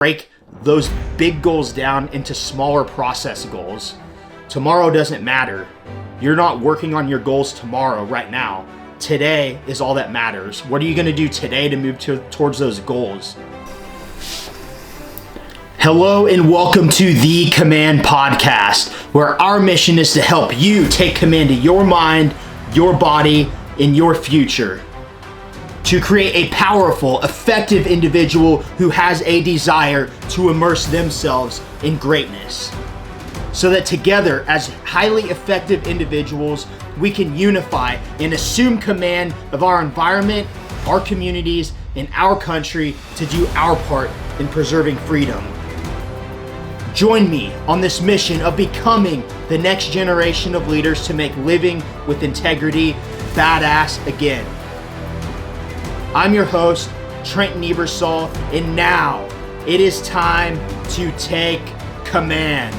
break those big goals down into smaller process goals. Tomorrow doesn't matter. You're not working on your goals tomorrow, right now. Today is all that matters. What are you going to do today to move towards those goals? Hello and welcome to the Command Podcast, where our mission is to help you take command of your mind, your body, and your future. To create a powerful, effective individual who has a desire to immerse themselves in greatness. So that together, as highly effective individuals, we can unify and assume command of our environment, our communities, and our country to do our part in preserving freedom. Join me on this mission of becoming the next generation of leaders to make living with integrity badass again. I'm your host, Trenton Ebersol, and now it is time to take command.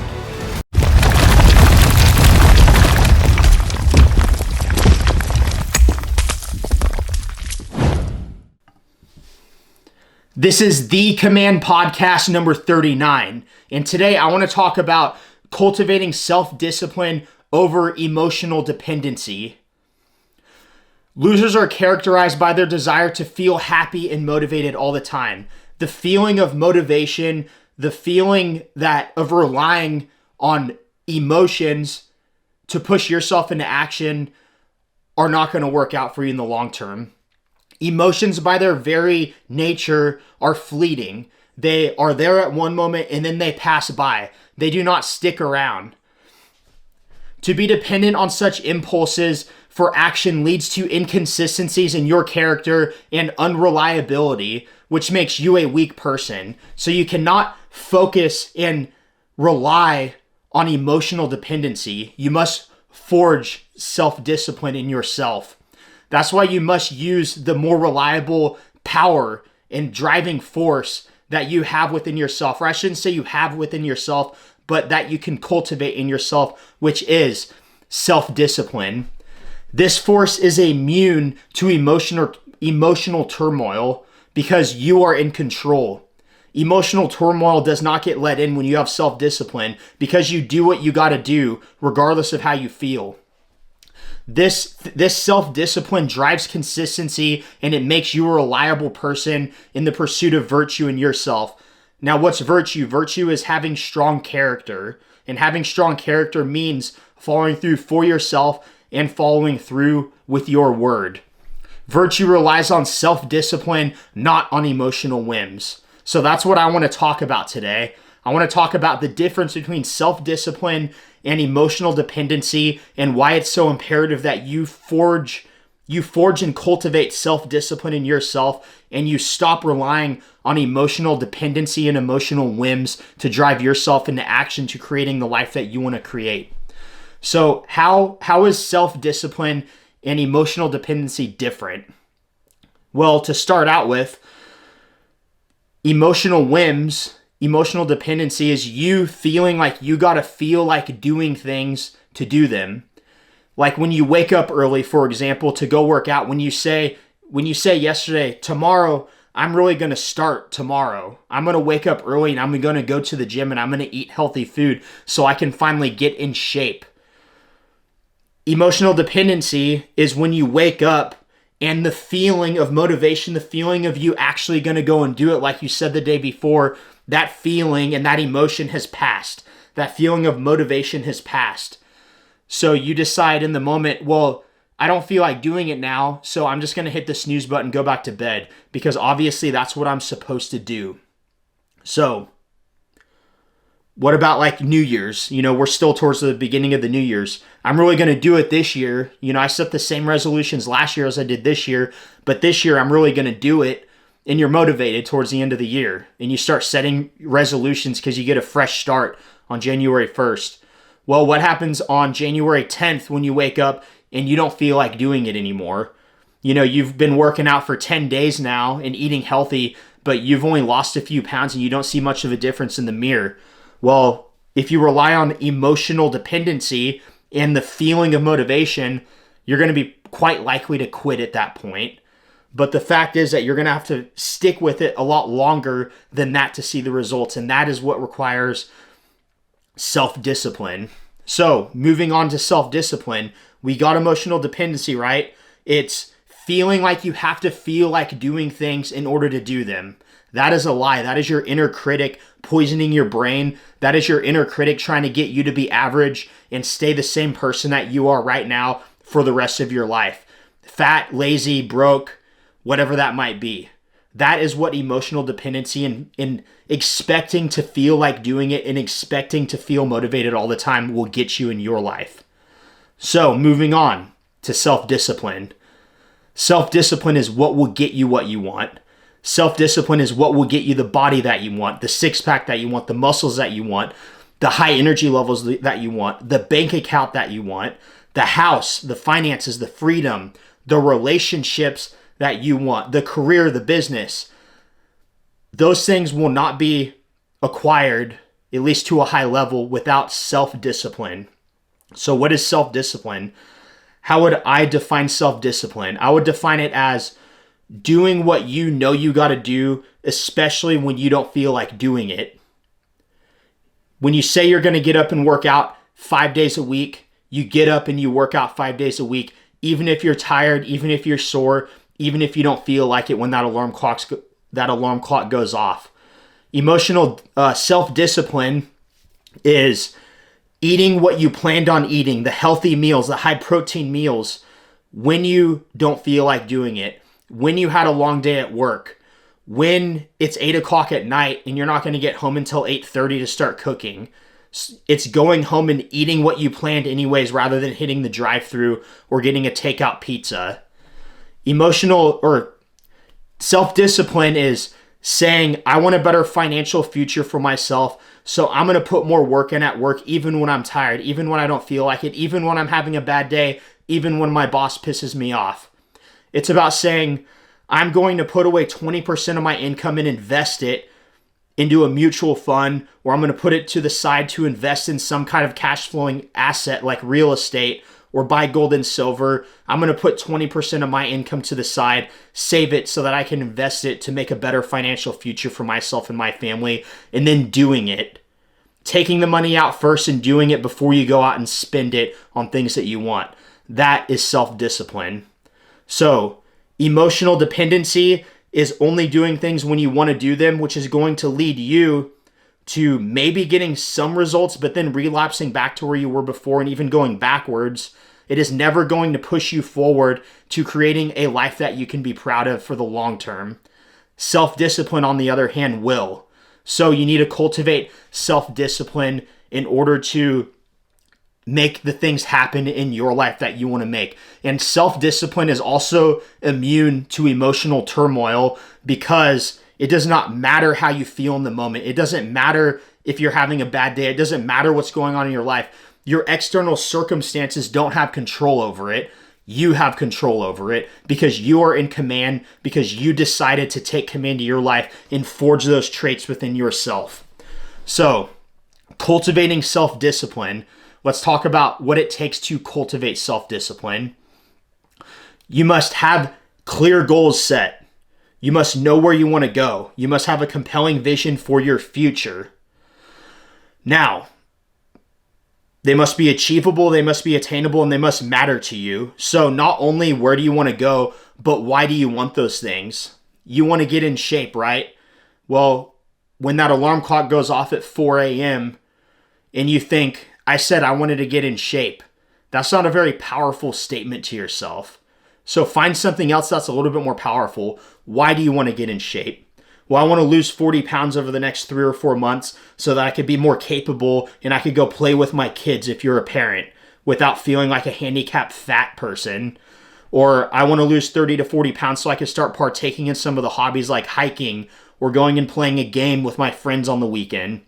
This is the Command Podcast number 39, and today I want to talk about cultivating self-discipline over emotional dependency. Losers are characterized by their desire to feel happy and motivated all the time. The feeling of motivation, the feeling of relying on emotions to push yourself into action are not going to work out for you in the long term. Emotions by their very nature are fleeting. They are there at one moment and then they pass by. They do not stick around. To be dependent on such impulses for action leads to inconsistencies in your character and unreliability, which makes you a weak person. So you cannot focus and rely on emotional dependency. You must forge self-discipline in yourself. That's why you must use the more reliable power and driving force that you have within yourself. Or I shouldn't say you have within yourself, but that you can cultivate in yourself, which is self-discipline. This force is immune to emotional turmoil because you are in control. Emotional turmoil does not get let in when you have self-discipline because you do what you got to do regardless of how you feel. This self-discipline drives consistency and it makes you a reliable person in the pursuit of virtue in yourself. Now, what's virtue? Virtue is having strong character, and having strong character means following through for yourself and following through with your word. Virtue relies on self-discipline, not on emotional whims. So that's what I want to talk about today. I want to talk about the difference between self-discipline and emotional dependency and why it's so imperative that you forge and cultivate self-discipline in yourself and you stop relying on emotional dependency and emotional whims to drive yourself into action to creating the life that you want to create. So how is self-discipline and emotional dependency different? Well, to start out with, emotional whims, emotional dependency is you feeling like you got to feel like doing things to do them. Like when you wake up early, for example, to go work out, when you say yesterday, tomorrow, I'm really going to start tomorrow. I'm going to wake up early and I'm going to go to the gym and I'm going to eat healthy food so I can finally get in shape. Emotional dependency is when you wake up and the feeling of motivation, the feeling of you actually going to go and do it like you said the day before, that feeling and that emotion has passed. That feeling of motivation has passed. So you decide in the moment, well, I don't feel like doing it now, so I'm just going to hit the snooze button and go back to bed because obviously that's what I'm supposed to do. So what about like New Year's? We're still towards the beginning of the New Year's. I'm really going to do it this year. I set the same resolutions last year as I did this year, but this year I'm really going to do it. And you're motivated towards the end of the year. And you start setting resolutions because you get a fresh start on January 1st. Well, what happens on January 10th when you wake up and you don't feel like doing it anymore? You've been working out for 10 days now and eating healthy, but you've only lost a few pounds and you don't see much of a difference in the mirror. Well, if you rely on emotional dependency and the feeling of motivation, you're going to be quite likely to quit at that point. But the fact is that you're going to have to stick with it a lot longer than that to see the results. And that is what requires self-discipline. So moving on to self-discipline, we got emotional dependency, right? It's feeling like you have to feel like doing things in order to do them. That is a lie. That is your inner critic poisoning your brain. That is your inner critic trying to get you to be average and stay the same person that you are right now for the rest of your life. Fat, lazy, broke, whatever that might be. That is what emotional dependency and expecting to feel like doing it and expecting to feel motivated all the time will get you in your life. So moving on to self-discipline. Self-discipline is what will get you what you want. Self-discipline is what will get you the body that you want, the six-pack that you want, the muscles that you want, the high energy levels that you want, the bank account that you want, the house, the finances, the freedom, the relationships that you want, the career, the business. Those things will not be acquired, at least to a high level, without self-discipline. So what is self-discipline? How would I define self-discipline? I would define it as doing what you know you got to do, especially when you don't feel like doing it. When you say you're going to get up and work out 5 days a week, you get up and you work out 5 days a week, even if you're tired, even if you're sore, even if you don't feel like it when that alarm clock goes off. Emotional self-discipline is eating what you planned on eating, the healthy meals, the high protein meals, when you don't feel like doing it. When you had a long day at work, when it's 8 o'clock at night and you're not going to get home until 8:30 to start cooking. It's going home and eating what you planned anyways rather than hitting the drive-thru or getting a takeout pizza. Emotional or self-discipline is saying, I want a better financial future for myself, so I'm going to put more work in at work even when I'm tired, even when I don't feel like it, even when I'm having a bad day, even when my boss pisses me off. It's about saying, I'm going to put away 20% of my income and invest it into a mutual fund, or I'm going to put it to the side to invest in some kind of cash flowing asset like real estate or buy gold and silver. I'm going to put 20% of my income to the side, save it so that I can invest it to make a better financial future for myself and my family, and then doing it. Taking the money out first and doing it before you go out and spend it on things that you want. That is self-discipline. So, emotional dependency is only doing things when you want to do them, which is going to lead you to maybe getting some results, but then relapsing back to where you were before and even going backwards. It is never going to push you forward to creating a life that you can be proud of for the long term. Self-discipline, on the other hand, will. So you need to cultivate self-discipline in order to make the things happen in your life that you want to make. And self-discipline is also immune to emotional turmoil because it does not matter how you feel in the moment. It doesn't matter if you're having a bad day. It doesn't matter what's going on in your life. Your external circumstances don't have control over it. You have control over it because you are in command, because you decided to take command of your life and forge those traits within yourself. So, cultivating self-discipline. Let's talk about what it takes to cultivate self-discipline. You must have clear goals set. You must know where you want to go. You must have a compelling vision for your future. Now, they must be achievable, they must be attainable, and they must matter to you. So not only where do you want to go, but why do you want those things? You want to get in shape, right? Well, when that alarm clock goes off at 4 a.m. and you think, I said I wanted to get in shape. That's not a very powerful statement to yourself. So find something else that's a little bit more powerful. Why do you want to get in shape? Well, I want to lose 40 pounds over the next 3 or 4 months so that I could be more capable and I could go play with my kids if you're a parent without feeling like a handicapped fat person. Or I want to lose 30 to 40 pounds so I can start partaking in some of the hobbies like hiking or going and playing a game with my friends on the weekend.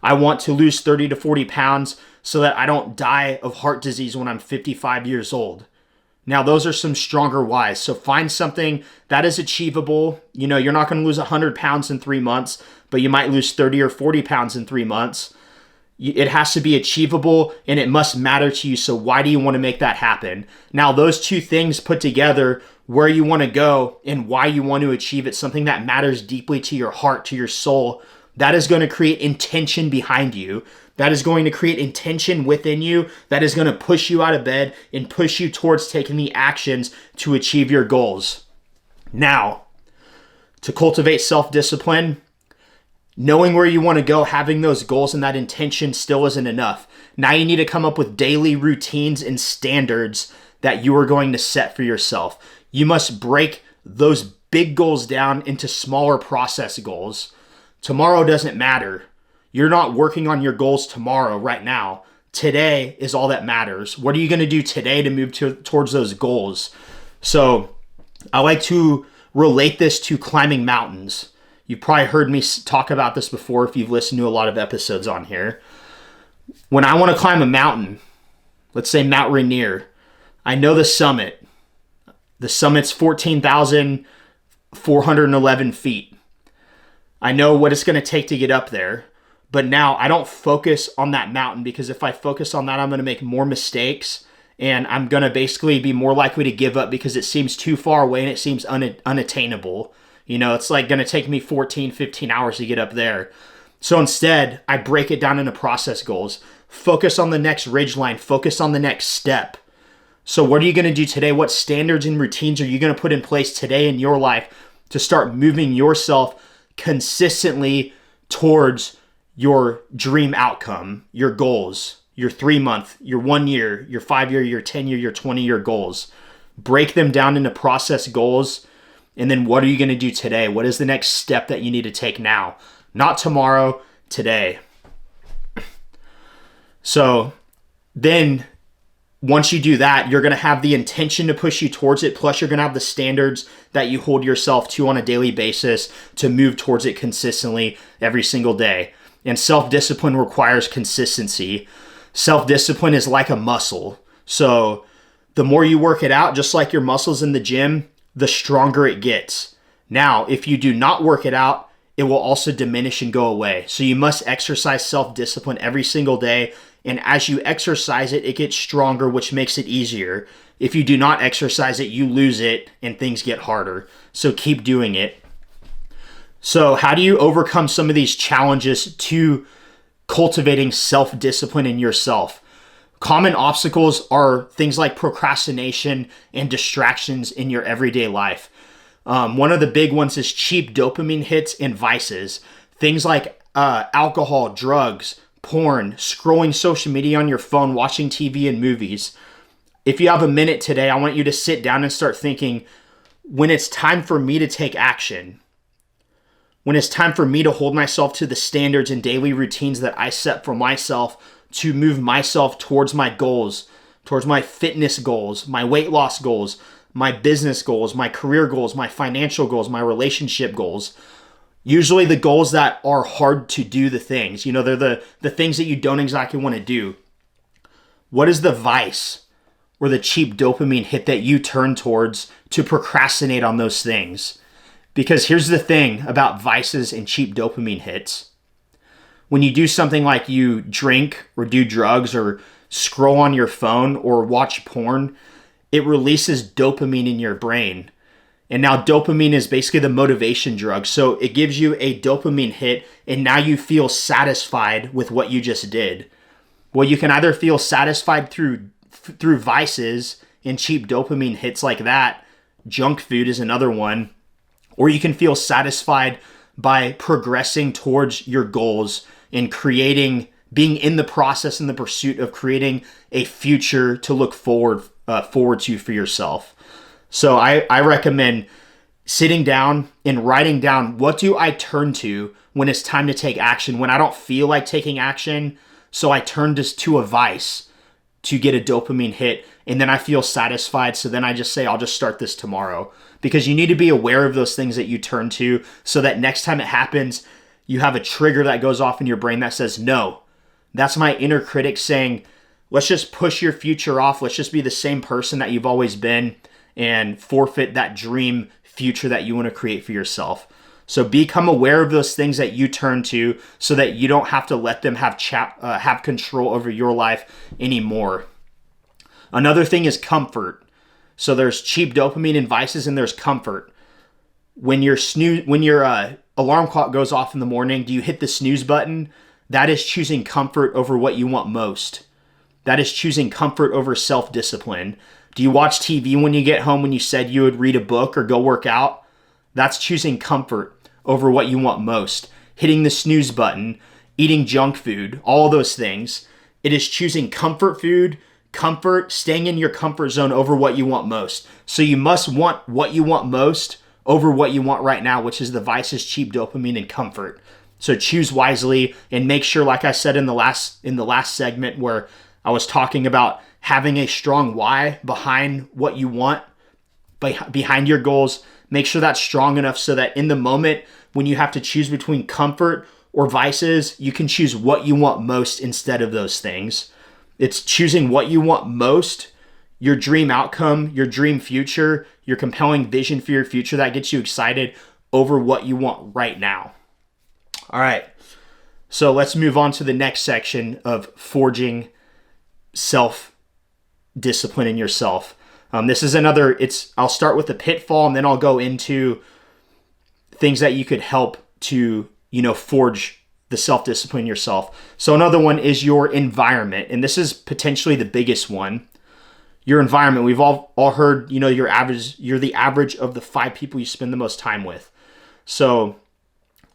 I want to lose 30 to 40 pounds so that I don't die of heart disease when I'm 55 years old. Now, those are some stronger whys. So find something that is achievable. You know, you're not going to lose 100 pounds in 3 months, but you might lose 30 or 40 pounds in 3 months. It has to be achievable and it must matter to you. So why do you want to make that happen? Now, those two things put together where you want to go and why you want to achieve it, something that matters deeply to your heart, to your soul, that is going to create intention behind you. That is going to create intention within you. That is going to push you out of bed and push you towards taking the actions to achieve your goals. Now, to cultivate self-discipline, knowing where you want to go, having those goals and that intention still isn't enough. Now you need to come up with daily routines and standards that you are going to set for yourself. You must break those big goals down into smaller process goals. Tomorrow doesn't matter. You're not working on your goals tomorrow, right now. Today is all that matters. What are you going to do today to move towards those goals? So I like to relate this to climbing mountains. You've probably heard me talk about this before if you've listened to a lot of episodes on here. When I want to climb a mountain, let's say Mount Rainier, I know the summit. The summit's 14,411 feet. I know what it's going to take to get up there. But now I don't focus on that mountain, because if I focus on that, I'm going to make more mistakes and I'm going to basically be more likely to give up because it seems too far away and it seems unattainable. You know, it's like going to take me 14, 15 hours to get up there. So instead, I break it down into process goals. Focus on the next ridgeline. Focus on the next step. So what are you going to do today? What standards and routines are you going to put in place today in your life to start moving yourself consistently towards your dream outcome, your goals, your 3-month, your 1 year, your 5-year, your 10-year, your 20-year goals? Break them down into process goals. And then what are you going to do today? What is the next step that you need to take now? Not tomorrow, today. So then once you do that, you're going to have the intention to push you towards it. Plus you're going to have the standards that you hold yourself to on a daily basis to move towards it consistently every single day. And self-discipline requires consistency. Self-discipline is like a muscle. So the more you work it out, just like your muscles in the gym, the stronger it gets. Now, if you do not work it out, it will also diminish and go away. So you must exercise self-discipline every single day. And as you exercise it, it gets stronger, which makes it easier. If you do not exercise it, you lose it and things get harder. So keep doing it. So how do you overcome some of these challenges to cultivating self-discipline in yourself? Common obstacles are things like procrastination and distractions in your everyday life. One of the big ones is cheap dopamine hits and vices. Things like alcohol, drugs, porn, scrolling social media on your phone, watching TV and movies. If you have a minute today, I want you to sit down and start thinking, when it's time for me to take action, when it's time for me to hold myself to the standards and daily routines that I set for myself to move myself towards my goals, towards my fitness goals, my weight loss goals, my business goals, my career goals, my financial goals, my relationship goals. Usually the goals that are hard to do, the things, you know, they're the things that you don't exactly want to do. What is the vice or the cheap dopamine hit that you turn towards to procrastinate on those things? Because here's the thing about vices and cheap dopamine hits. When you do something like you drink or do drugs or scroll on your phone or watch porn, it releases dopamine in your brain. And now dopamine is basically the motivation drug. So it gives you a dopamine hit and now you feel satisfied with what you just did. Well, you can either feel satisfied through vices and cheap dopamine hits like that. Junk food is another one. Or you can feel satisfied by progressing towards your goals and being in the process, in the pursuit of creating a future to look forward to for yourself. So I recommend sitting down and writing down, what do I turn to when it's time to take action, when I don't feel like taking action? So I turn to a vice to get a dopamine hit, and then I feel satisfied. So then I just say, I'll just start this tomorrow. Because you need to be aware of those things that you turn to so that next time it happens, you have a trigger that goes off in your brain that says, no. That's my inner critic saying, let's just push your future off. Let's just be the same person that you've always been and forfeit that dream future that you want to create for yourself. So become aware of those things that you turn to so that you don't have to let them have control over your life anymore. Another thing is comfort. So there's cheap dopamine and vices, and there's comfort. When your alarm clock goes off in the morning, do you hit the snooze button? That is choosing comfort over what you want most. That is choosing comfort over self-discipline. Do you watch TV when you get home when you said you would read a book or go work out? That's choosing comfort over what you want most. Hitting the snooze button, eating junk food, all those things. It is choosing comfort food, staying in your comfort zone over what you want most. So you must want what you want most over what you want right now, which is the vices, cheap dopamine, and comfort. So choose wisely and make sure, like I said in the last segment where I was talking about having a strong why behind what you want, behind your goals, make sure that's strong enough so that in the moment when you have to choose between comfort or vices, you can choose what you want most instead of those things. It's choosing what you want most, your dream outcome, your dream future, your compelling vision for your future that gets you excited over what you want right now. All right, so let's move on to the next section of forging self-discipline in yourself. This is I'll start with the pitfall and then I'll go into things that you could help to, forge the self-discipline yourself. So another one is your environment. And this is potentially the biggest one. Your environment. We've all heard, you're the average of the 5 people you spend the most time with. So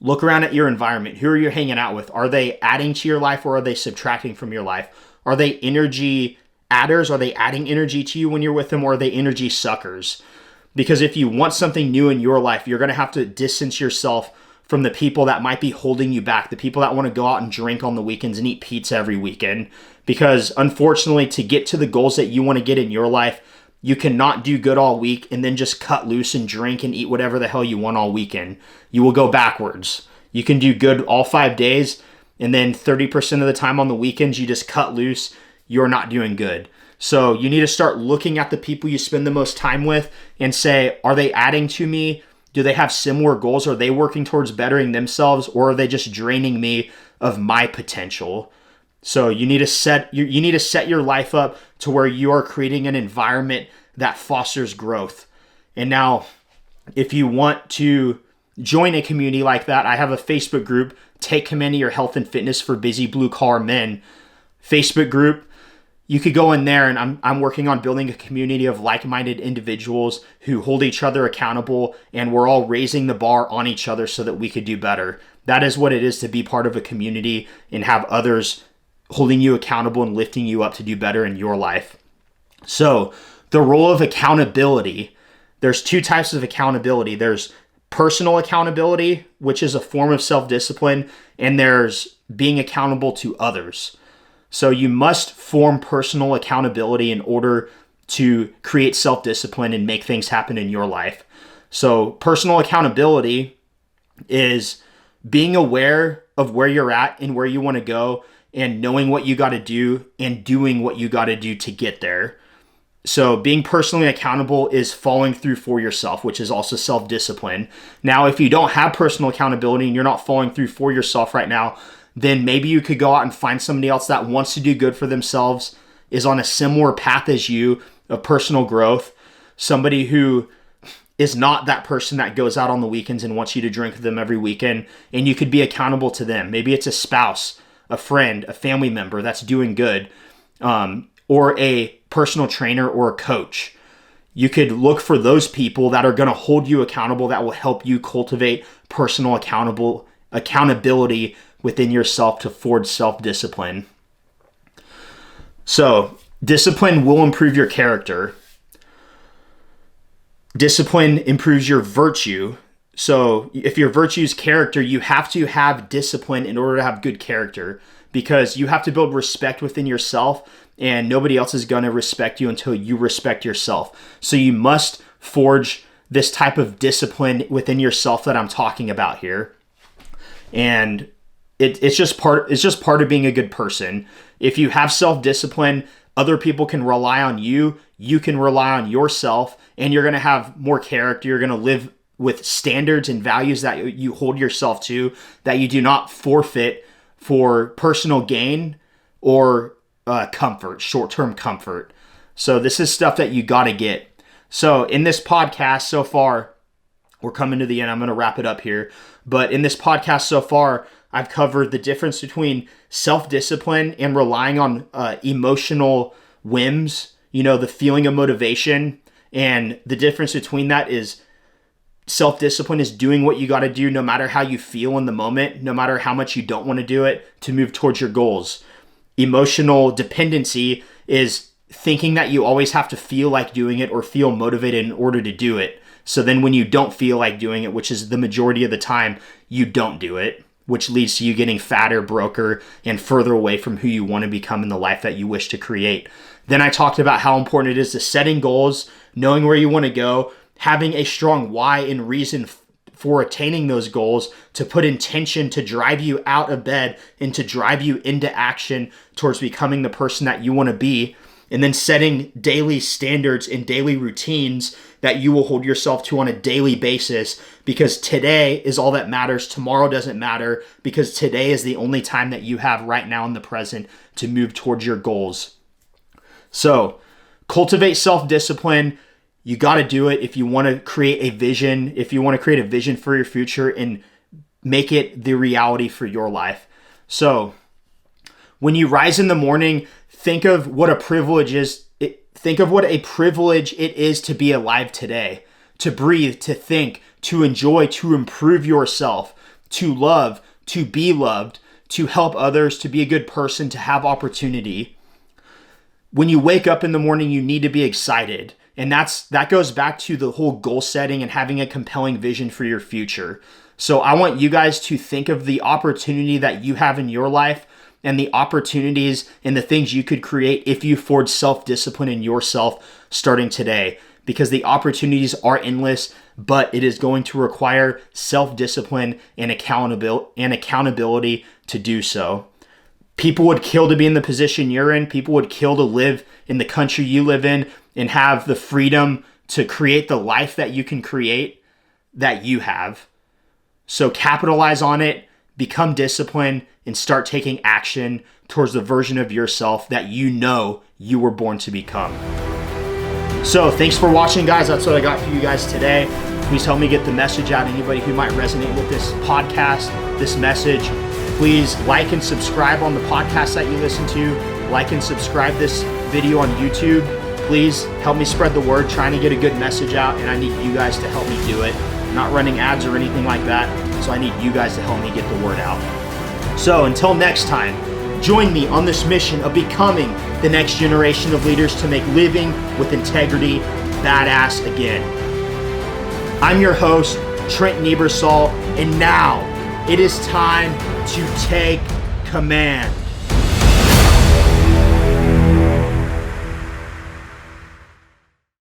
look around at your environment. Who are you hanging out with? Are they adding to your life or are they subtracting from your life? Are they energy adders? Are they adding energy to you when you're with them, or are they energy suckers? Because if you want something new in your life, you're going to have to distance yourself from the people that might be holding you back, the people that want to go out and drink on the weekends and eat pizza every weekend. Because unfortunately, to get to the goals that you want to get in your life, you cannot do good all week and then just cut loose and drink and eat whatever the hell you want all weekend. You will go backwards. You can do good all 5 days, and then 30% of the time on the weekends, you just cut loose. You're not doing good. So you need to start looking at the people you spend the most time with and say, are they adding to me? Do they have similar goals? Are they working towards bettering themselves, or are they just draining me of my potential? So you need to set your life up to where you are creating an environment that fosters growth. And now, if you want to join a community like that, I have a Facebook group, Take Command of Your Health and Fitness for Busy Blue Collar Men Facebook group. You could go in there, and I'm working on building a community of like-minded individuals who hold each other accountable, and we're all raising the bar on each other so that we could do better. That is what it is to be part of a community and have others holding you accountable and lifting you up to do better in your life. So the role of accountability, there's 2 types of accountability. There's personal accountability, which is a form of self-discipline, and there's being accountable to others. So you must form personal accountability in order to create self-discipline and make things happen in your life. So personal accountability is being aware of where you're at and where you want to go, and knowing what you got to do and doing what you got to do to get there. So being personally accountable is following through for yourself, which is also self-discipline. Now, if you don't have personal accountability and you're not following through for yourself right now, then maybe you could go out and find somebody else that wants to do good for themselves, is on a similar path as you of personal growth, somebody who is not that person that goes out on the weekends and wants you to drink with them every weekend, and you could be accountable to them. Maybe it's a spouse, a friend, a family member that's doing good, or a personal trainer or a coach. You could look for those people that are going to hold you accountable, that will help you cultivate personal accountability within yourself to forge self-discipline. So, discipline will improve your character. Discipline improves your virtue. So, if your virtue is character, you have to have discipline in order to have good character, because you have to build respect within yourself, and nobody else is going to respect you until you respect yourself. So, you must forge this type of discipline within yourself that I'm talking about here. And it's just part of being a good person. If you have self-discipline, other people can rely on you. You can rely on yourself, and you're going to have more character. You're going to live with standards and values that you hold yourself to, that you do not forfeit for personal gain or comfort, short-term comfort. So this is stuff that you got to get. So in this podcast so far, we're coming to the end. I'm going to wrap it up here. But in this podcast so far, I've covered the difference between self-discipline and relying on emotional whims, the feeling of motivation. And the difference between that is self-discipline is doing what you got to do no matter how you feel in the moment, no matter how much you don't want to do it, to move towards your goals. Emotional dependency is thinking that you always have to feel like doing it or feel motivated in order to do it. So then when you don't feel like doing it, which is the majority of the time, you don't do it, which leads to you getting fatter, broker, and further away from who you want to become in the life that you wish to create. Then I talked about how important it is to setting goals, knowing where you want to go, having a strong why and reason for attaining those goals, to put intention to drive you out of bed and to drive you into action towards becoming the person that you want to be. And then setting daily standards and daily routines that you will hold yourself to on a daily basis, because today is all that matters. Tomorrow doesn't matter, because today is the only time that you have right now in the present to move towards your goals. So cultivate self-discipline. You got to do it if you want to create a vision, if you want to create a vision for your future and make it the reality for your life. So when you rise in the morning, think of what a privilege is. Think of what a privilege it is to be alive today, to breathe, to think, to enjoy, to improve yourself, to love, to be loved, to help others, to be a good person, to have opportunity. When you wake up in the morning, you need to be excited. And that goes back to the whole goal setting and having a compelling vision for your future. So I want you guys to think of the opportunity that you have in your life and the opportunities and the things you could create if you forge self-discipline in yourself starting today. Because the opportunities are endless, but it is going to require self-discipline and accountability to do so. People would kill to be in the position you're in. People would kill to live in the country you live in and have the freedom to create the life that you can create that you have. So capitalize on it, become disciplined, and start taking action towards the version of yourself that you know you were born to become. So thanks for watching, guys. That's what I got for you guys today. Please help me get the message out. Anybody who might resonate with this podcast, this message, please like and subscribe on the podcast that you listen to. Like and subscribe this video on YouTube. Please help me spread the word, trying to get a good message out, and I need you guys to help me do it. I'm not running ads or anything like that, so I need you guys to help me get the word out. So until next time, join me on this mission of becoming the next generation of leaders to make living with integrity badass again. I'm your host, Trent Niebersall, and now it is time to take command.